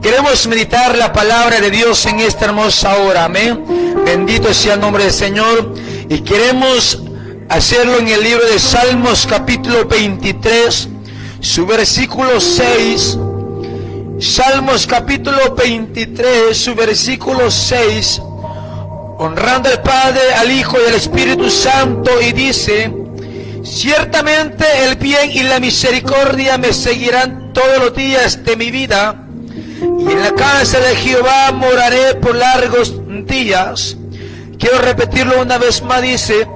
Queremos meditar la palabra de Dios en esta hermosa hora, amén. Bendito sea el nombre del Señor. Y queremos hacerlo en el libro de Salmos capítulo 23, su versículo 6. Salmos capítulo 23, su versículo 6. Honrando al Padre, al Hijo y al Espíritu Santo, y dice: ciertamente el bien y la misericordia me seguirán todos los días de mi vida, y en la casa de Jehová moraré por largos días. Quiero repetirlo una vez más, dice: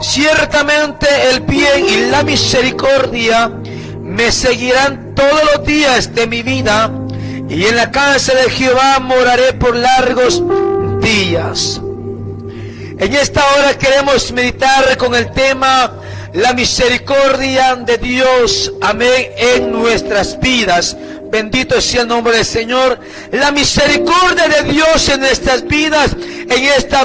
ciertamente el bien y la misericordia me seguirán todos los días de mi vida, y en la casa de Jehová moraré por largos días. En esta hora queremos meditar con el tema la misericordia de Dios, amén, en nuestras vidas. Bendito sea el nombre del Señor. La misericordia de Dios en nuestras vidas, en esta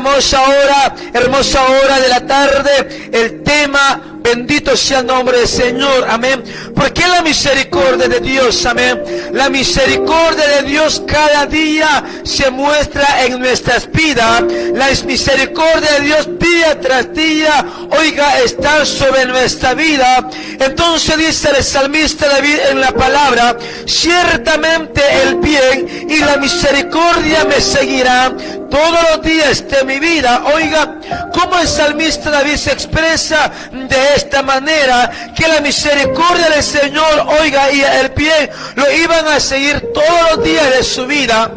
hermosa hora de la tarde. El tema, bendito sea el nombre del Señor, amén. ¿Por qué la misericordia de Dios, amén? La misericordia de Dios cada día se muestra en nuestras vidas. La misericordia de Dios día tras día, oiga, está sobre nuestra vida. Entonces dice el salmista David en la palabra: ciertamente el bien y la misericordia me seguirán todos los días de mi vida. Oiga, cómo el salmista David se expresa de esta manera, que la misericordia del Señor, oiga, y el bien lo iban a seguir todos los días de su vida.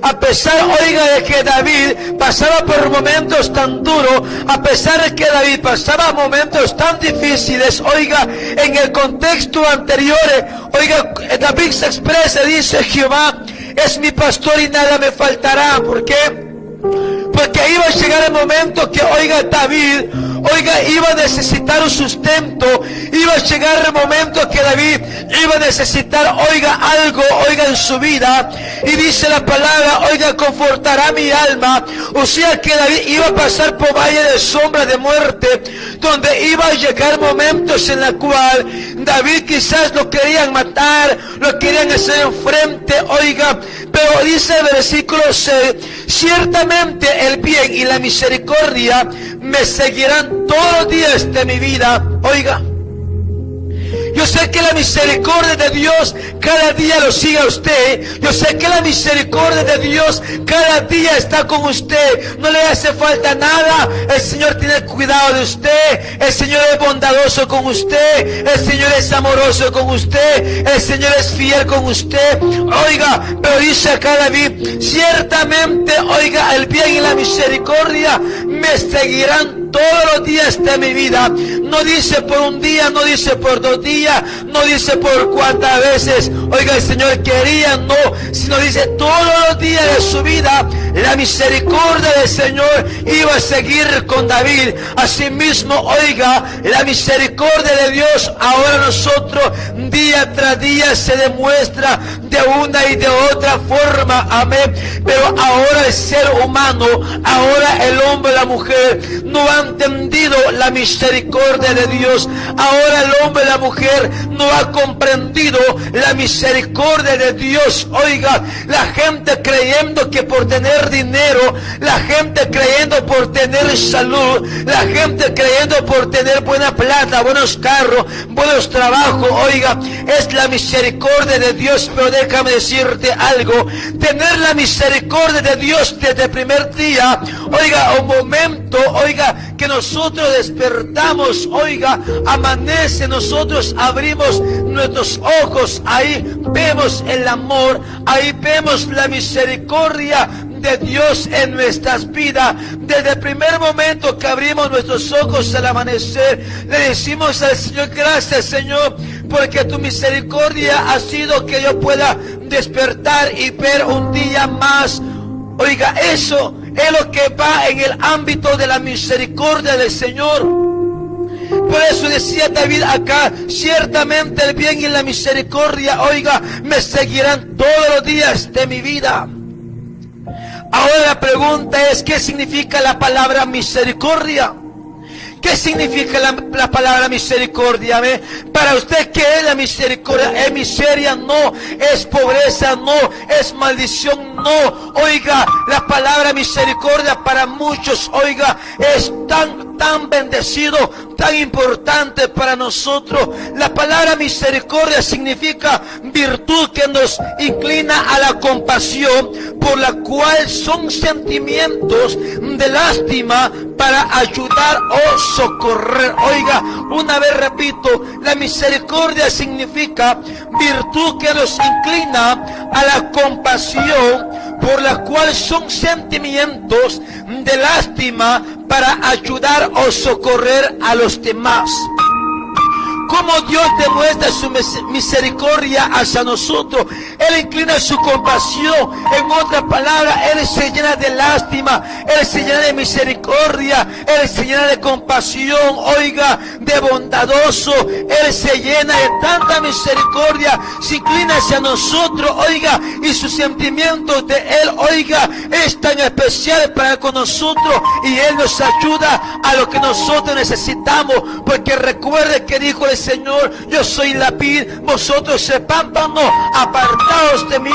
A pesar, oiga, de que David pasaba por momentos tan duros, a pesar de que David pasaba momentos tan difíciles, oiga, en el contexto anterior, oiga, David se expresa, dice: Jehová es mi pastor y nada me faltará. ¿Por qué? Porque iba a llegar el momento que, oiga, David, oiga, iba a necesitar un sustento. Iba a llegar el momento que David iba a necesitar, oiga, algo, oiga, en su vida. Y dice la palabra, oiga, confortará mi alma. O sea que David iba a pasar por valle de sombra de muerte, donde iba a llegar momentos en la cual David quizás lo querían matar, lo querían hacer enfrente, oiga. Pero dice el versículo 6: ciertamente el bien y la misericordia me seguirán todos los días de mi vida. Oiga, yo sé que la misericordia de Dios cada día lo sigue a usted. Yo sé que la misericordia de Dios cada día está con usted. No le hace falta nada. El Señor tiene cuidado de usted. El Señor es bondadoso con usted. El Señor es amoroso con usted. El Señor es fiel con usted. Oiga, pero dice acá David: ciertamente, oiga, el bien y la misericordia me seguirán todos los días de mi vida. No dice por un día, no dice por 2 días, no dice por cuántas veces, oiga, el Señor quería, no, sino dice todos los días de su vida. La misericordia del Señor iba a seguir con David. Asimismo, oiga, la misericordia de Dios ahora nosotros día tras día se demuestra de una y de otra forma, amén. Pero ahora el ser humano, ahora el hombre y la mujer no han entendido la misericordia de Dios. Ahora el hombre y la mujer no ha comprendido la misericordia de Dios. Oiga, la gente creyendo que por tener dinero, la gente creyendo por tener salud, la gente creyendo por tener buena plata, buenos carros, buenos trabajos, oiga, es la misericordia de Dios. Pero déjame decirte algo: tener la misericordia de Dios desde el primer día, oiga, un momento, oiga, que nosotros despertamos, oiga, amanece, nosotros abrimos nuestros ojos, ahí vemos el amor, ahí vemos la misericordia de Dios en nuestras vidas. Desde el primer momento que abrimos nuestros ojos al amanecer, le decimos al Señor: gracias, Señor, porque tu misericordia ha sido que yo pueda despertar y ver un día más. Oiga, eso es lo que va en el ámbito de la misericordia del Señor. Por eso decía David acá: ciertamente el bien y la misericordia, oiga, me seguirán todos los días de mi vida. Ahora la pregunta es: ¿qué significa la palabra misericordia? ¿Qué significa la palabra misericordia? ¿Amén? Para usted, ¿qué es la misericordia? Es miseria, no. Es pobreza, no. Es maldición, no. Oiga, la palabra misericordia para muchos, oiga, es tan bendecido, tan importante para nosotros. La palabra misericordia significa virtud que nos inclina a la compasión, por la cual son sentimientos de lástima para ayudar o socorrer. Oiga, una vez repito, la misericordia significa virtud que nos inclina a la compasión, por la cual son sentimientos de lástima para ayudar o socorrer a los demás. Como Dios demuestra su misericordia hacia nosotros, Él inclina su compasión. En otras palabras, Él se llena de lástima, Él se llena de misericordia, Él se llena de compasión, oiga, de bondadoso. Él se llena de tanta misericordia, se inclina hacia nosotros, oiga, y sus sentimientos de Él, oiga, es tan especial para con nosotros, y Él nos ayuda a lo que nosotros necesitamos, porque recuerde que dijo el Señor: yo soy la vid, vosotros el pámpano, apartados de mí,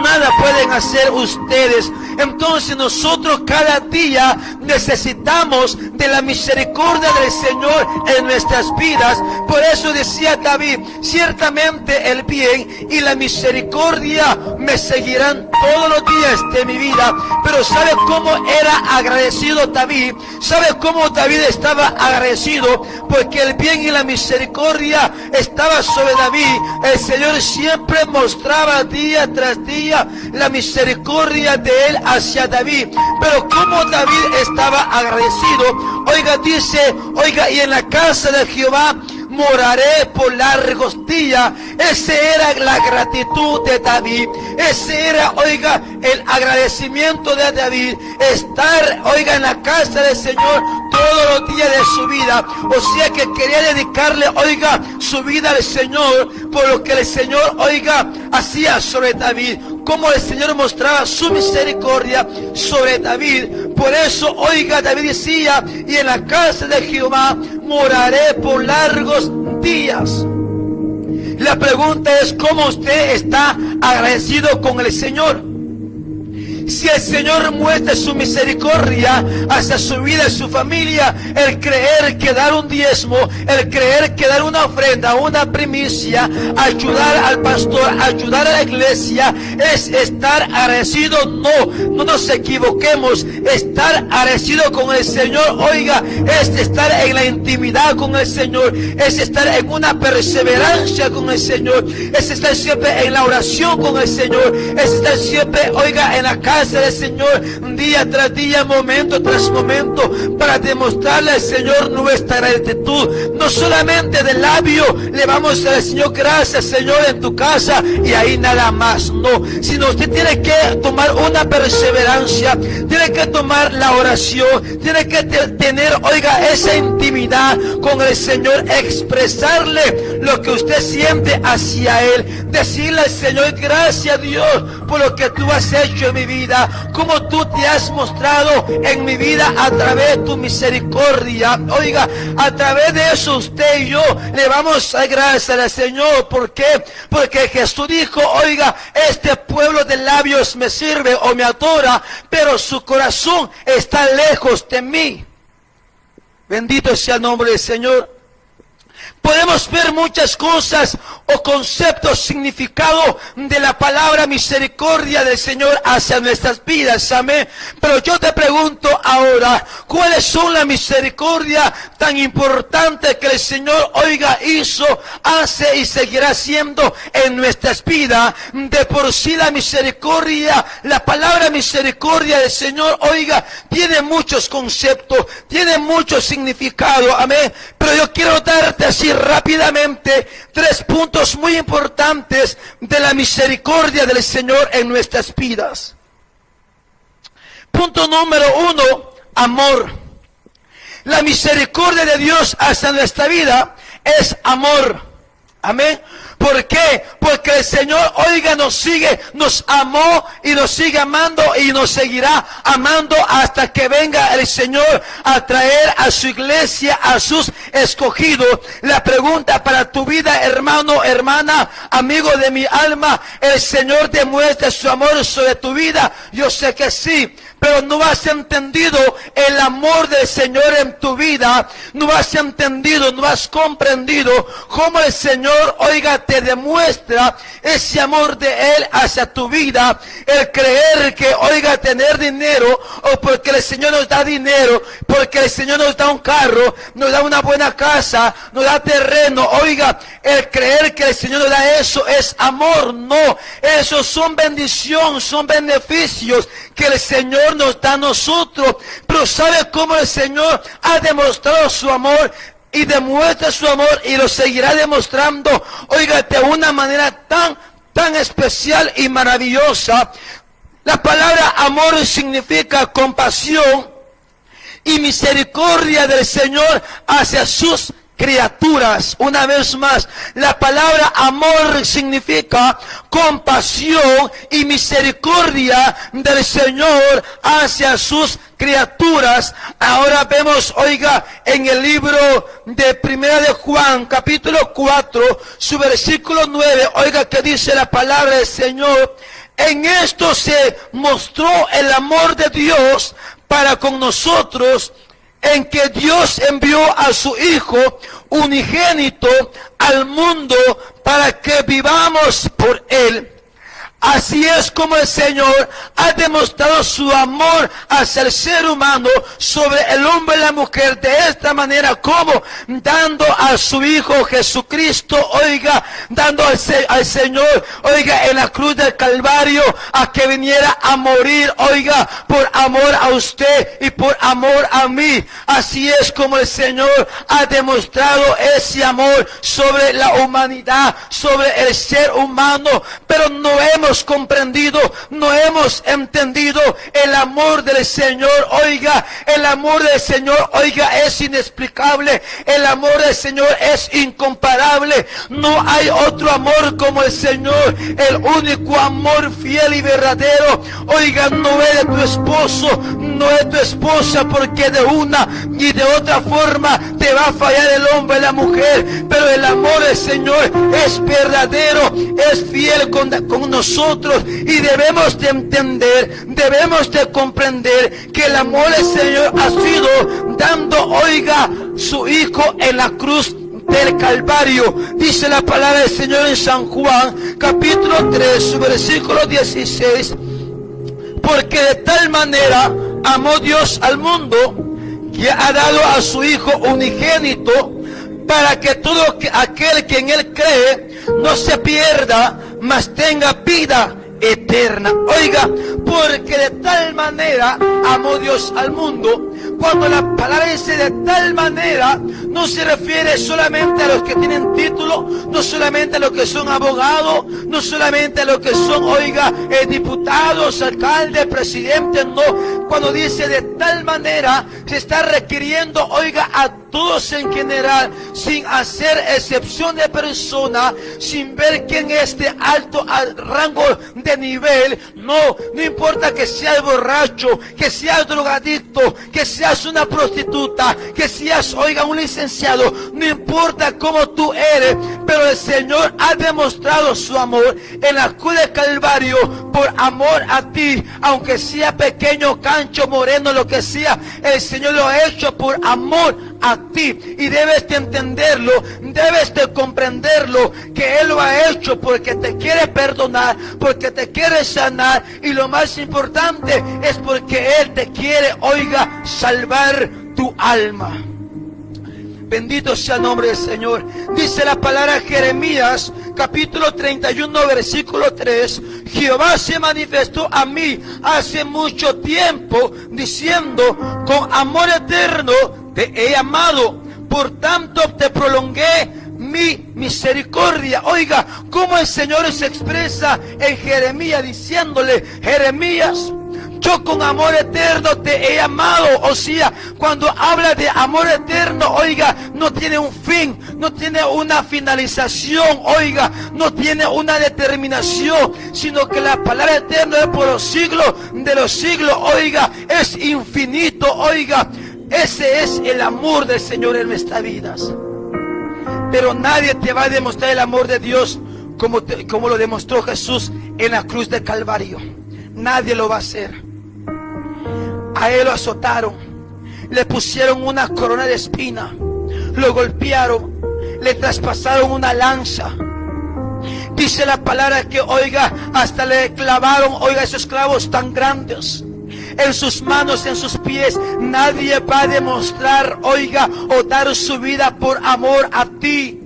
nada pueden hacer ustedes. Entonces nosotros cada día necesitamos de la misericordia del Señor en nuestras vidas. Por eso decía David: ciertamente el bien y la misericordia me seguirán todos los días de mi vida. Pero ¿sabe cómo era agradecido David? ¿Sabe cómo David estaba agradecido? Porque el bien y la misericordia estaba sobre David. El Señor siempre mostraba día tras día la misericordia de Él hacia David. Pero como David estaba agradecido, oiga, dice, oiga, y en la casa de Jehová moraré por largos días. Esa era la gratitud de David. Ese era, oiga, el agradecimiento de David. Estar, oiga, en la casa del Señor todos los días de su vida. O sea que quería dedicarle, oiga, su vida al Señor, por lo que el Señor, oiga, hacía sobre David. Como el Señor mostraba su misericordia sobre David. Por eso, oiga, David decía: y en la casa de Jehová moraré por largos días. La pregunta es: ¿cómo usted está agradecido con el Señor? Si el Señor muestra su misericordia hacia su vida y su familia, el creer que dar un diezmo, el creer que dar una ofrenda, una primicia, ayudar al pastor, ayudar a la iglesia, es estar agradecido. No nos equivoquemos. Estar agradecido con el Señor, oiga, es estar en la intimidad con el Señor, es estar en una perseverancia con el Señor, es estar siempre en la oración con el Señor, es estar siempre, oiga, en la casa del Señor, día tras día, momento tras momento, para demostrarle al Señor nuestra gratitud. No solamente de labio le vamos a decir al Señor: gracias, Señor, en tu casa, y ahí nada más, no, sino usted tiene que tomar una perseverancia, tiene que tomar la oración, tiene que tener, oiga, esa intimidad con el Señor, expresarle lo que usted siente hacia Él, decirle al Señor: gracias, Dios, por lo que tú has hecho en mi vida, como tú te has mostrado en mi vida a través de tu misericordia. Oiga, a través de eso usted y yo le vamos a dar gracias al Señor. ¿Por qué? Porque Jesús dijo: oiga, este pueblo de labios me sirve o me adora, pero su corazón está lejos de mí. Bendito sea el nombre del Señor. Podemos ver muchas cosas o conceptos, significado de la palabra misericordia del Señor hacia nuestras vidas, amén. Pero yo te pregunto ahora: ¿cuáles son las misericordias tan importantes que el Señor, oiga, hizo, hace y seguirá haciendo en nuestras vidas? De por sí la misericordia, la palabra misericordia del Señor, oiga, tiene muchos conceptos, tiene mucho significado, amén. Pero yo quiero darte así rápidamente 3 puntos muy importantes de la misericordia del Señor en nuestras vidas. Punto número 1, amor. La misericordia de Dios hacia nuestra vida es amor. Amén. ¿Por qué? Porque el Señor, oiga, nos amó y nos sigue amando y nos seguirá amando hasta que venga el Señor a traer a su iglesia, a sus escogidos. La pregunta para tu vida, hermano, hermana, amigo de mi alma, ¿el Señor demuestra su amor sobre tu vida? Yo sé que sí. Pero no has entendido el amor del Señor en tu vida. No has entendido, no has comprendido cómo el Señor, oiga, te demuestra ese amor de Él hacia tu vida. El creer que, oiga, tener dinero, o porque el Señor nos da dinero, porque el Señor nos da un carro, nos da una buena casa, nos da terreno. Oiga, el creer que el Señor nos da eso es amor. No, esos son bendición, son beneficios que el Señor nos da a nosotros. Pero ¿sabe cómo el Señor ha demostrado su amor? Y demuestra su amor y lo seguirá demostrando, oiga, de una manera tan especial y maravillosa. La palabra amor significa compasión y misericordia del Señor hacia sus criaturas. Una vez más, la palabra amor significa compasión y misericordia del Señor hacia sus criaturas. Ahora vemos, oiga, en el libro de Primera de Juan, capítulo 4, su versículo 9, oiga que dice la palabra del Señor: en esto se mostró el amor de Dios para con nosotros, en que Dios envió a su Hijo unigénito al mundo para que vivamos por Él. Así es como el Señor ha demostrado su amor hacia el ser humano sobre el hombre y la mujer de esta manera, como dando a su Hijo Jesucristo, oiga, dando al Señor, oiga, en la cruz del Calvario, a que viniera a morir, oiga, por amor a usted y por amor a mí. Así es como el Señor ha demostrado ese amor sobre la humanidad, sobre el ser humano, pero no hemos comprendido, no hemos entendido el amor del Señor. Oiga, el amor del Señor, oiga, es inexplicable. El amor del Señor es incomparable. No hay otro amor como el Señor, el único amor fiel y verdadero. Oiga, no es de tu esposo, no es tu esposa, porque de una y de otra forma te va a fallar el hombre y la mujer, pero el amor del Señor es verdadero, es fiel con nosotros. Y debemos de entender, debemos de comprender que el amor del Señor ha sido dando, oiga, su Hijo en la cruz del Calvario. Dice la palabra del Señor en San Juan, capítulo 3, su versículo 16: porque de tal manera amó Dios al mundo, que ha dado a su Hijo unigénito, para que todo aquel que en Él cree no se pierda, mas tenga vida eterna. Oiga, porque de tal manera amó Dios al mundo. Cuando la palabra dice de tal manera, no se refiere solamente a los que tienen título, no solamente a los que son abogados, no solamente a los que son, oiga, diputados, alcaldes, presidentes, no. Cuando dice de tal manera, se está requiriendo, oiga, a todos en general, sin hacer excepción de persona, sin ver quién es de alto al rango de nivel. No importa que seas borracho, que seas drogadicto, que seas una prostituta, que seas, oiga, un licenciado, no importa cómo tú eres, pero el Señor ha demostrado su amor en la cruz del Calvario por amor a ti, aunque sea pequeño, cancho, moreno, lo que sea, el Señor lo ha hecho por amor a ti, y debes de entenderlo, debes de comprenderlo, que Él lo ha hecho porque te quiere perdonar, porque te quiere sanar, y lo más importante es porque Él te quiere, oiga, salvar tu alma. Bendito sea el nombre del Señor. Dice la palabra Jeremías, capítulo 31, versículo 3: Jehová se manifestó a mí hace mucho tiempo, diciendo, con amor eterno te he amado, por tanto te prolongué mi misericordia. Oiga, cómo el Señor se expresa en Jeremías, diciéndole: Jeremías, yo con amor eterno te he amado. O sea, cuando habla de amor eterno, oiga, no tiene un fin, no tiene una finalización, oiga, no tiene una determinación, sino que la palabra eterna es por los siglos de los siglos, oiga, es infinito, oiga. Ese es el amor del Señor en nuestras vidas. Pero nadie te va a demostrar el amor de Dios como lo demostró Jesús en la cruz de Calvario. Nadie lo va a hacer. A él lo azotaron, le pusieron una corona de espina, lo golpearon, le traspasaron una lanza. Dice la palabra que, oiga, hasta le clavaron, oiga, esos clavos tan grandes en sus manos, en sus pies. Nadie va a demostrar, oiga, o dar su vida por amor a ti.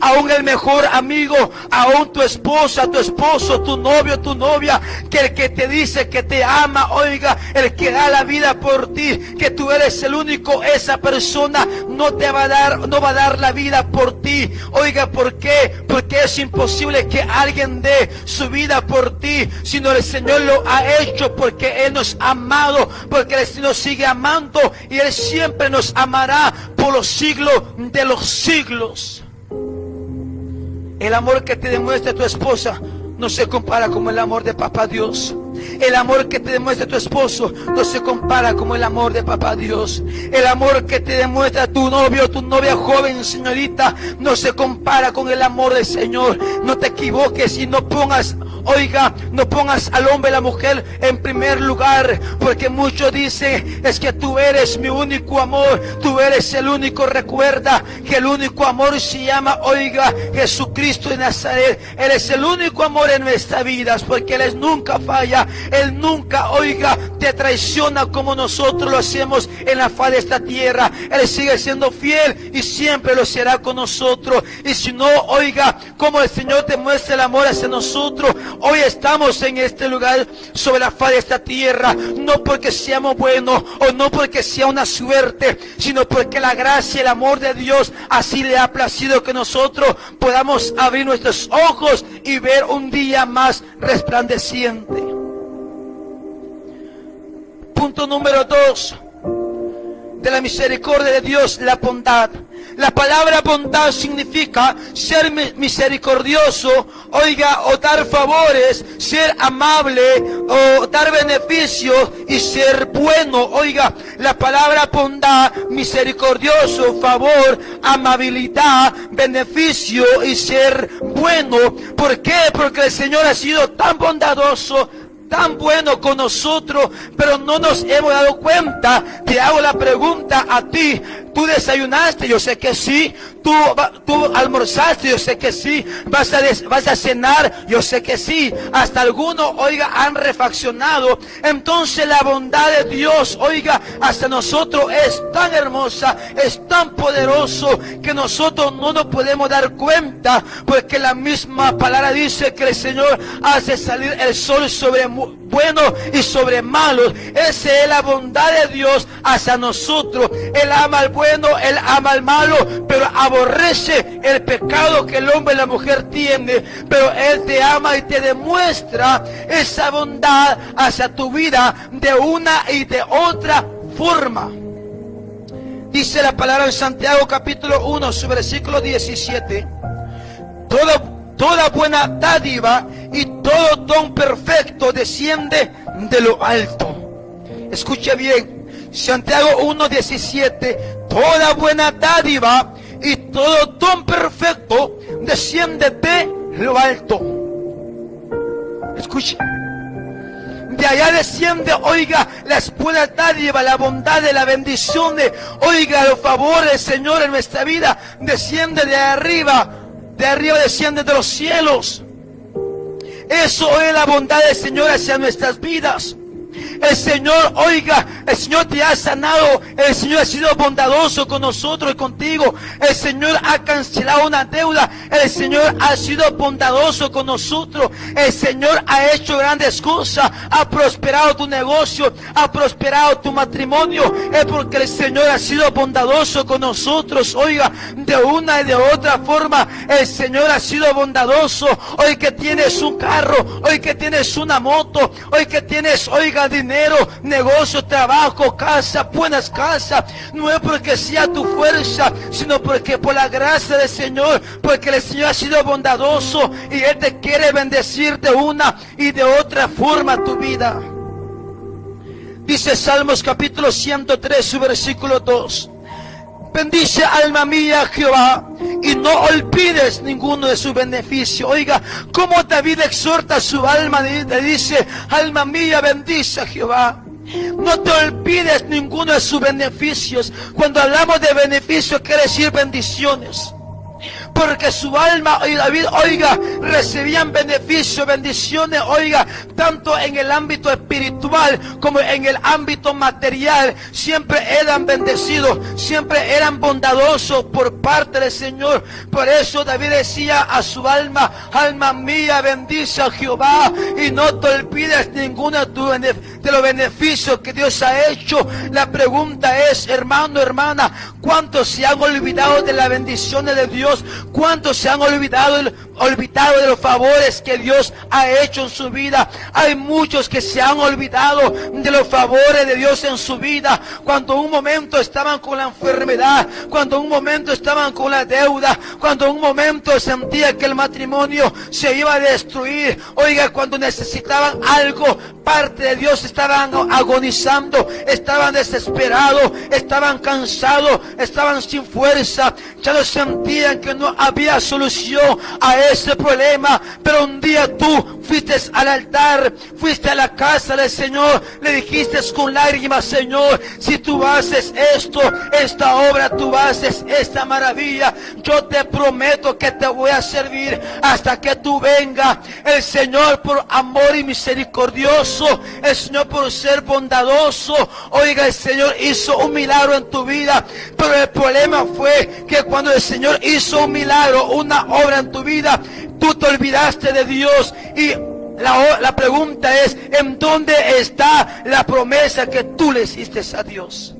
Aún el mejor amigo, aún tu esposa, tu esposo, tu novio, tu novia, que el que te dice que te ama, oiga, el que da la vida por ti, que tú eres el único, esa persona no te va a dar, no va a dar la vida por ti. Oiga, ¿por qué? Porque es imposible que alguien dé su vida por ti, sino el Señor lo ha hecho porque Él nos ha amado, porque el Señor sigue amando y Él siempre nos amará por los siglos de los siglos. El amor que te demuestra tu esposa no se compara como el amor de Papá Dios. El amor que te demuestra tu esposo no se compara como el amor de Papá Dios. El amor que te demuestra tu novio, tu novia joven, señorita, no se compara con el amor del Señor. No te equivoques y no pongas, oiga, no pongas al hombre y la mujer en primer lugar, porque muchos dicen, es que tú eres mi único amor, tú eres el único. Recuerda que el único amor se llama, oiga, Jesucristo de Nazaret. Él es el único amor en nuestras vidas, porque Él nunca falla. Él nunca, oiga, te traiciona como nosotros lo hacemos en la faz de esta tierra. Él sigue siendo fiel y siempre lo será con nosotros. Y si no, oiga, como el Señor te muestra el amor hacia nosotros, hoy estamos en este lugar sobre la faz de esta tierra, no porque seamos buenos o no porque sea una suerte, sino porque la gracia y el amor de Dios así le ha placido que nosotros podamos abrir nuestros ojos y ver un día más resplandeciente. Punto número 2 de la misericordia de Dios, la bondad. La palabra bondad significa ser misericordioso, oiga, o dar favores, ser amable, o dar beneficios y ser bueno. Oiga, la palabra bondad, misericordioso, favor, amabilidad, beneficio y ser bueno. ¿Por qué? Porque el Señor ha sido tan bondadoso, tan bueno con nosotros, pero no nos hemos dado cuenta. Te hago la pregunta a ti: ¿tú desayunaste? Yo sé que sí. ¿Tú almorzaste? Yo sé que sí. ¿Vas a cenar? Yo sé que sí. Hasta algunos, oiga, han refaccionado. Entonces la bondad de Dios, oiga, hasta nosotros es tan hermosa, es tan poderoso, que nosotros no nos podemos dar cuenta, porque la misma palabra dice que el Señor hace salir el sol sobre buenos y sobre malos. Esa es la bondad de Dios hacia nosotros. Él ama al bueno, Él ama al malo, pero aborrece el pecado que el hombre y la mujer tienen. Pero Él te ama y te demuestra esa bondad hacia tu vida de una y de otra forma. Dice la palabra en Santiago capítulo 1, su versículo 17: Toda buena dádiva y todo don perfecto desciende de lo alto. Escuche bien, Santiago 1:17: toda buena dádiva y todo don perfecto desciende de lo alto. Escuche. De allá desciende, oiga, las buenas dádivas, la bondad, de la bendición, oiga, los favores del Señor en nuestra vida. Desciende de arriba desciende de los cielos. Eso es la bondad del Señor hacia nuestras vidas. El Señor, oiga, el Señor te ha sanado. El Señor ha sido bondadoso con nosotros y contigo. El Señor ha cancelado una deuda. El Señor ha sido bondadoso con nosotros. El Señor ha hecho grandes cosas. Ha prosperado tu negocio. Ha prosperado tu matrimonio. Es porque el Señor ha sido bondadoso con nosotros. Oiga, de una y de otra forma, el Señor ha sido bondadoso. Hoy que tienes un carro, hoy que tienes una moto, hoy que tienes, oiga, dinero, negocio, trabajo, casa, buenas casas, no es porque sea tu fuerza, sino porque por la gracia del Señor, porque el Señor ha sido bondadoso y Él te quiere bendecir de una y de otra forma tu vida. Dice Salmos capítulo 103, su versículo 2. Bendice alma mía Jehová y no olvides ninguno de sus beneficios. Oiga, como David exhorta a su alma, le dice, alma mía bendice a Jehová. No te olvides ninguno de sus beneficios. Cuando hablamos de beneficios quiere decir bendiciones. Porque su alma y David, oiga, recibían beneficios, bendiciones, oiga, tanto en el ámbito espiritual como en el ámbito material. Siempre eran bendecidos, siempre eran bondadosos por parte del Señor. Por eso David decía a su alma, alma mía, bendice a Jehová y no te olvides ninguno de los beneficios que Dios ha hecho. La pregunta es, hermano, hermana, ¿cuántos se han olvidado de las bendiciones de Dios? ¿Cuántos se han olvidado de los favores que Dios ha hecho en su vida? Hay muchos que se han olvidado de los favores de Dios en su vida. Cuando un momento estaban con la enfermedad, cuando un momento estaban con la deuda, cuando un momento sentía que el matrimonio se iba a destruir. Oiga, cuando necesitaban algo, parte de Dios, estaban agonizando, estaban desesperados, estaban cansados, estaban sin fuerza, ya no sentían que no había solución a ese problema. Pero un día tú fuiste al altar, fuiste a la casa del Señor, le dijiste con lágrimas, Señor, si tú haces esto, esta obra, tú haces esta maravilla, yo te prometo que te voy a servir hasta que tú vengas. El Señor, por amor y misericordioso, el Señor, por ser bondadoso, oiga, el Señor hizo un milagro en tu vida. Pero el problema fue que cuando el Señor hizo un milagro, una obra en tu vida, tú te olvidaste de Dios. Y la pregunta es, ¿en dónde está la promesa que tú le hiciste a Dios?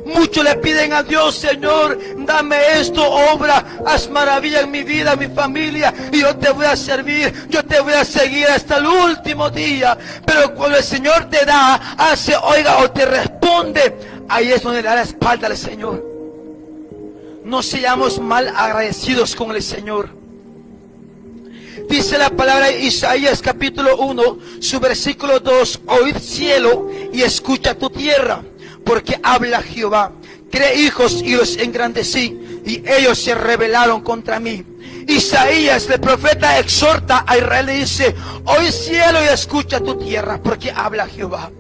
Muchos le piden a Dios, Señor, dame esto, obra, haz maravilla en mi vida, en mi familia, y yo te voy a servir, yo te voy a seguir hasta el último día. Pero cuando el Señor te da, hace, oiga, o te responde, ahí es donde le da la espalda al Señor. No seamos mal agradecidos con el Señor. Dice la palabra de Isaías capítulo 1, su versículo 2, oíd cielo y escucha tu tierra, porque habla Jehová. Creé hijos y los engrandecí, y ellos se rebelaron contra mí. Isaías, el profeta, exhorta a Israel y dice, oíd cielo y escucha tu tierra, porque habla Jehová.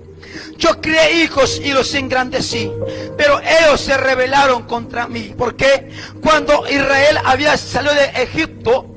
Yo creé hijos y los engrandecí, pero ellos se rebelaron contra mí. ¿Por qué? Cuando Israel había salido de Egipto,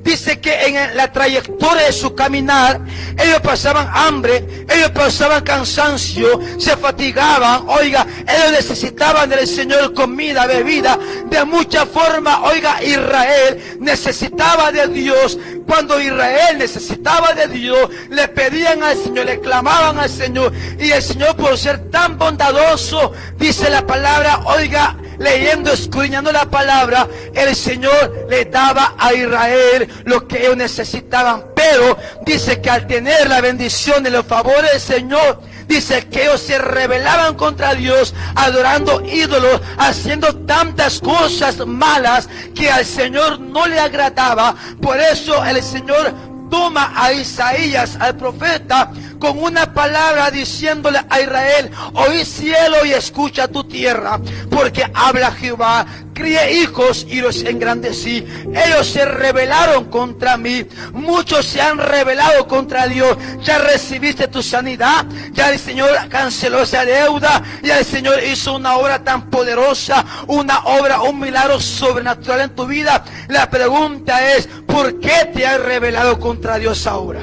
dice que en la trayectoria de su caminar, ellos pasaban hambre, ellos pasaban cansancio, se fatigaban, oiga, ellos necesitaban del Señor comida, bebida, de mucha forma. Oiga, Israel necesitaba de Dios. Cuando Israel necesitaba de Dios, le pedían al Señor, le clamaban al Señor, y el Señor, por ser tan bondadoso, dice la palabra, oiga, leyendo, escudriñando la palabra, el Señor le daba a Israel lo que ellos necesitaban. Pero dice que al tener la bendición de los favores del Señor, dice que ellos se rebelaban contra Dios, adorando ídolos, haciendo tantas cosas malas que al Señor no le agradaba. Por eso el Señor toma a Isaías, al profeta, con una palabra diciéndole a Israel, oí cielo y escucha tu tierra, porque habla Jehová. Crié hijos y los engrandecí. Ellos se rebelaron contra mí. Muchos se han rebelado contra Dios. Ya recibiste tu sanidad. Ya el Señor canceló esa deuda. Ya el Señor hizo una obra tan poderosa, una obra, un milagro sobrenatural en tu vida. La pregunta es, ¿por qué te has rebelado contra Dios ahora?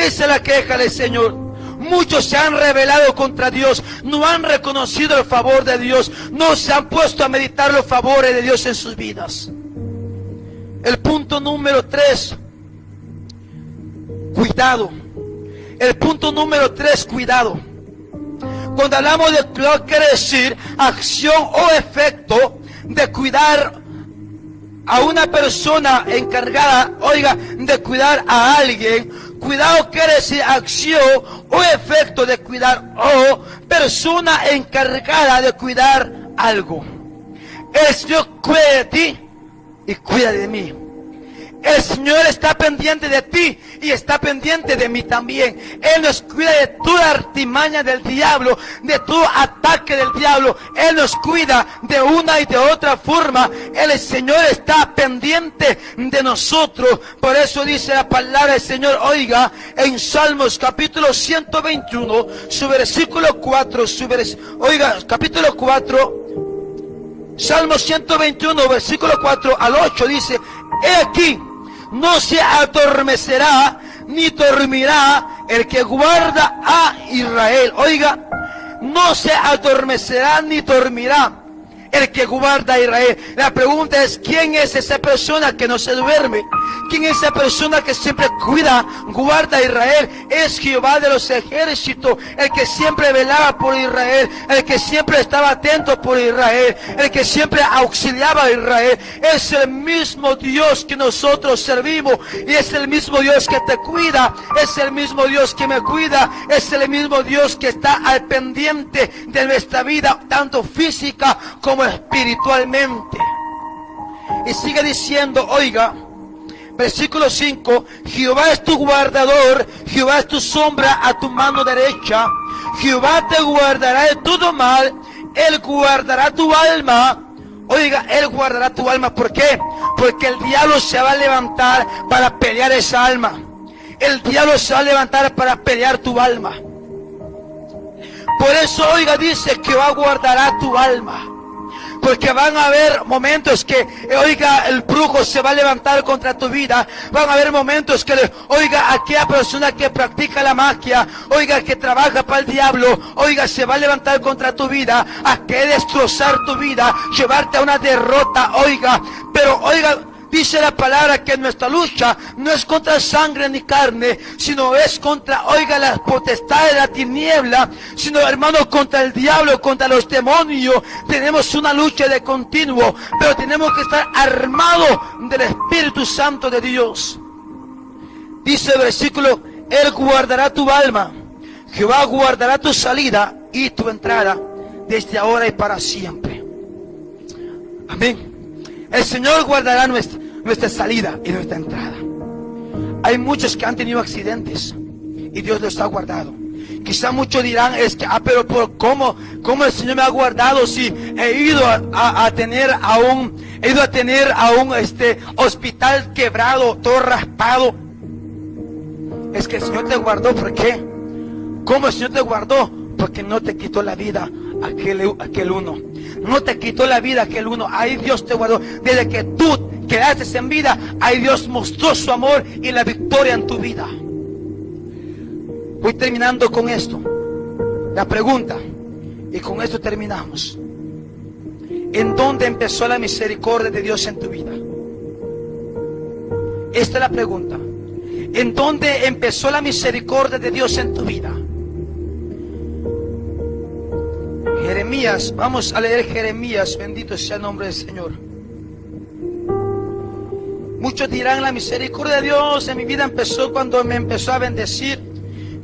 Esa es la queja del Señor. Muchos se han rebelado contra Dios, no han reconocido el favor de Dios, no se han puesto a meditar los favores de Dios en sus vidas. El punto número 3, cuidado. El punto número 3, cuidado. Cuando hablamos de cuidado, quiere decir acción o efecto de cuidar a una persona encargada, oiga, de cuidar a alguien. Cuidado quiere decir acción o efecto de cuidar, o persona encargada de cuidar algo. El Señor cuida de ti y cuida de mí. El Señor está pendiente de ti y está pendiente de mí también. Él nos cuida de toda artimaña del diablo, de todo ataque del diablo. Él nos cuida de una y de otra forma. El Señor está pendiente de nosotros. Por eso dice la palabra del Señor, oiga, en Salmos capítulo 121, su versículo 4, oiga, capítulo 4, Salmos 121, versículo 4 al 8 dice, he aquí, no se adormecerá ni dormirá el que guarda a Israel. Oiga, no se adormecerá ni dormirá el que guarda a Israel. La pregunta es, ¿quién es esa persona que no se duerme? ¿Quién es esa persona que siempre guarda a Israel? Es Jehová de los ejércitos, el que siempre velaba por Israel, el que siempre estaba atento por Israel, el que siempre auxiliaba a Israel. Es el mismo Dios que nosotros servimos y es el mismo Dios que te cuida, es el mismo Dios que me cuida, es el mismo Dios que está al pendiente de nuestra vida, tanto física como espiritualmente. Y sigue diciendo, oiga, versículo 5, Jehová es tu guardador, Jehová es tu sombra a tu mano derecha, Jehová te guardará de todo mal, Él guardará tu alma. Oiga, Él guardará tu alma. ¿Por qué? Porque el diablo se va a levantar para pelear esa alma. El diablo se va a levantar para pelear tu alma. Por eso, oiga, dice que Jehová guardará tu alma. Porque van a haber momentos que, oiga, el brujo se va a levantar contra tu vida. Van a haber momentos que, oiga, aquella persona que practica la magia, oiga, que trabaja para el diablo, oiga, se va a levantar contra tu vida, a querer destrozar tu vida, llevarte a una derrota, oiga. Pero, oiga, dice la palabra que nuestra lucha no es contra sangre ni carne, sino es contra, oiga, las potestades de la tiniebla, sino, hermano, contra el diablo, contra los demonios. Tenemos una lucha de continuo, pero tenemos que estar armados del Espíritu Santo de Dios. Dice el versículo, Él guardará tu alma, Jehová guardará tu salida y tu entrada, desde ahora y para siempre. Amén. El Señor guardará nuestra salida y nuestra entrada. Hay muchos que han tenido accidentes y Dios los ha guardado. Quizá muchos dirán, es que, pero por ¿cómo el Señor me ha guardado si he ido a tener a un hospital quebrado, todo raspado? Es que el Señor te guardó, ¿por qué? ¿Cómo el Señor te guardó? Porque no te quitó la vida aquel uno. No te quitó la vida aquel uno. Ahí Dios te guardó. Desde que tú quedaste en vida, ahí Dios mostró su amor y la victoria en tu vida. Voy terminando con esto. La pregunta, y con esto terminamos. ¿En dónde empezó la misericordia de Dios en tu vida? Esta es la pregunta. ¿En dónde empezó la misericordia de Dios en tu vida? Jeremías, vamos a leer Jeremías, bendito sea el nombre del Señor. Muchos dirán, la misericordia de Dios en mi vida empezó cuando me empezó a bendecir,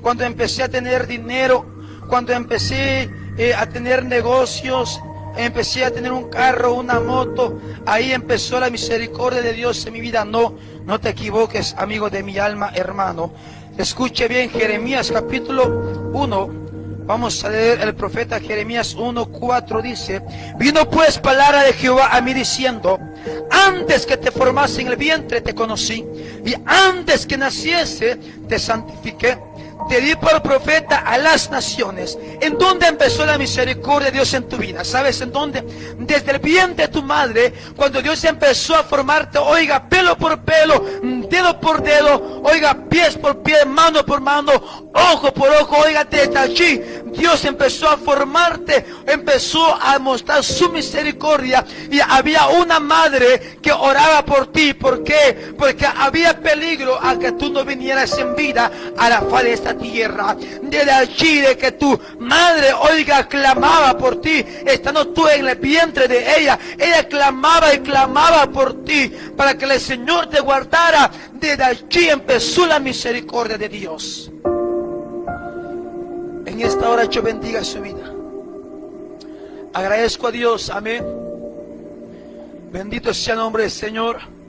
cuando empecé a tener dinero, cuando empecé a tener negocios, empecé a tener un carro, una moto. Ahí empezó la misericordia de Dios en mi vida. No te equivoques, amigo de mi alma, hermano. Escuche bien, Jeremías capítulo 1. Vamos a leer el profeta Jeremías 1:4, dice: vino pues palabra de Jehová a mí diciendo: antes que te formase en el vientre te conocí, y antes que naciese te santifiqué, te di por profeta a las naciones. ¿En dónde empezó la misericordia de Dios en tu vida? ¿Sabes en dónde? Desde el vientre de tu madre, cuando Dios empezó a formarte, oiga, pelo por pelo, dedo por dedo, oiga, pies por pie, mano por mano, ojo por ojo, oiga, desde allí Dios empezó a formarte, empezó a mostrar su misericordia, y había una madre que oraba por ti. ¿Por qué? Porque había peligro a que tú no vinieras en vida a la faz de esta tierra. Desde allí, de que tu madre, oiga, clamaba por ti, estando tú en el vientre de ella clamaba y clamaba por ti, para que el Señor te guardara. Desde allí empezó la misericordia de Dios. En esta hora yo bendiga su vida. Agradezco a Dios, amén. Bendito sea el nombre del Señor.